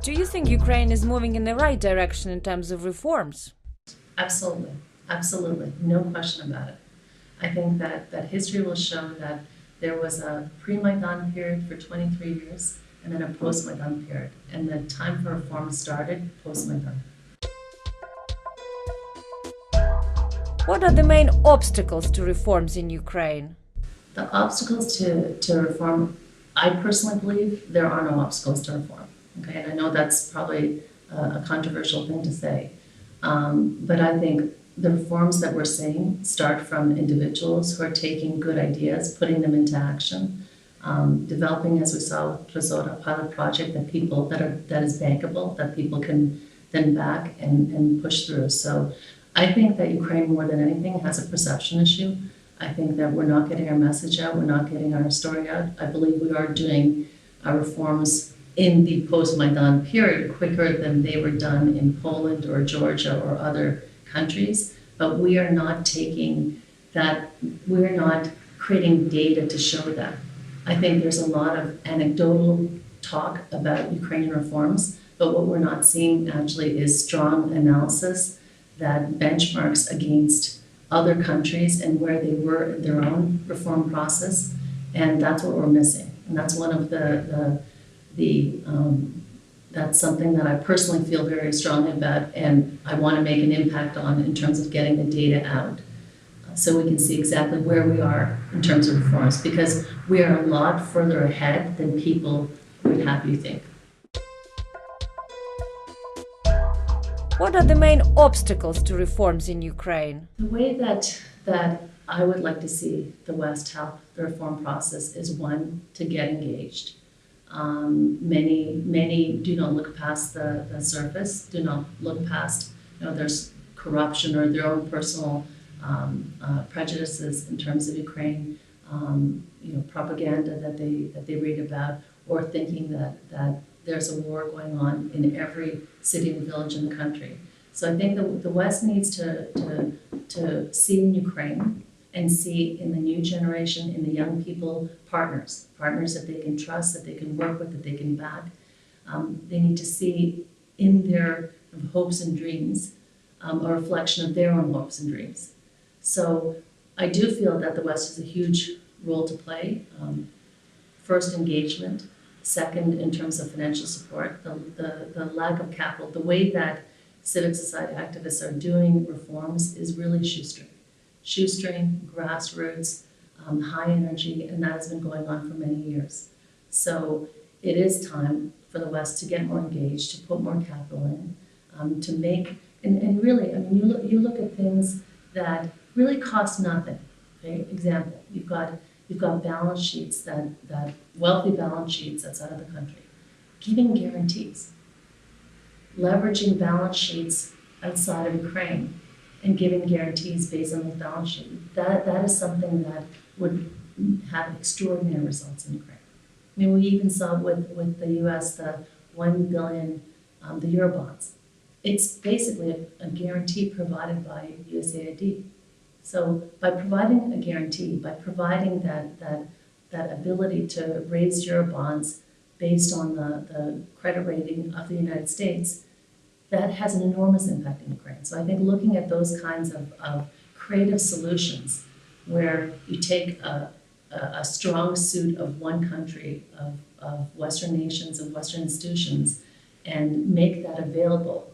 Do you think Ukraine is moving in the right direction in terms of reforms? Absolutely, absolutely, no question about it. I think that history will show that there was a pre-Maidan period for 23 years and then a post-Maidan period, and the time for reform started post-Maidan. What are the main obstacles to reforms in Ukraine? The obstacles to reform, I personally believe there are no obstacles to reform. Okay, and I know that's probably a controversial thing to say, but I think the reforms that we're seeing start from individuals who are taking good ideas, putting them into action, developing, as we saw with Trezor, a pilot project that is bankable, that people can then back and push through. So I think that Ukraine, more than anything, has a perception issue. I think that we're not getting our message out, we're not getting our story out. I believe we are doing our reforms in the post-Maidan period quicker than they were done in Poland or Georgia or other countries, but we are not taking that, we're not creating data to show that. I think there's a lot of anecdotal talk about Ukrainian reforms, but what we're not seeing actually is strong analysis that benchmarks against other countries and where they were in their own reform process, and that's what we're missing. And that's one of that's something that I personally feel very strongly about, and I want to make an impact on in terms of getting the data out so we can see exactly where we are in terms of reforms, because we are a lot further ahead than people would have you think. What are the main obstacles to reforms in Ukraine? The way that I would like to see the West help the reform process is, one, to get engaged. Many do not look past the surface, do not look past, there's corruption or their own personal prejudices in terms of Ukraine, propaganda that they read about, or thinking that there's a war going on in every city and village in the country. So I think the West needs to see in Ukraine and see in the new generation, in the young people, partners that they can trust, that they can work with, that they can back. They need to see in their hopes and dreams a reflection of their own hopes and dreams. So I do feel that the West has a huge role to play. First, engagement. Second, in terms of financial support, the lack of capital, the way that civic society activists are doing reforms is really shoestring, grassroots, high energy, and that has been going on for many years. So it is time for the West to get more engaged, to put more capital in, to make, and really, I mean, you look at things that really cost nothing. Okay, example, you've got balance sheets that wealthy balance sheets outside of the country, giving guarantees, leveraging balance sheets outside of Ukraine and giving guarantees based on those balance sheets. That is something that would have extraordinary results in Ukraine. I mean, we even saw with the U.S. the 1 billion, the Eurobonds. It's basically a guarantee provided by USAID. So by providing a guarantee, by providing that ability to raise Eurobonds based on the credit rating of the United States, that has an enormous impact in Ukraine. So I think looking at those kinds of creative solutions where you take a strong suit of one country, of Western nations, of Western institutions, and make that available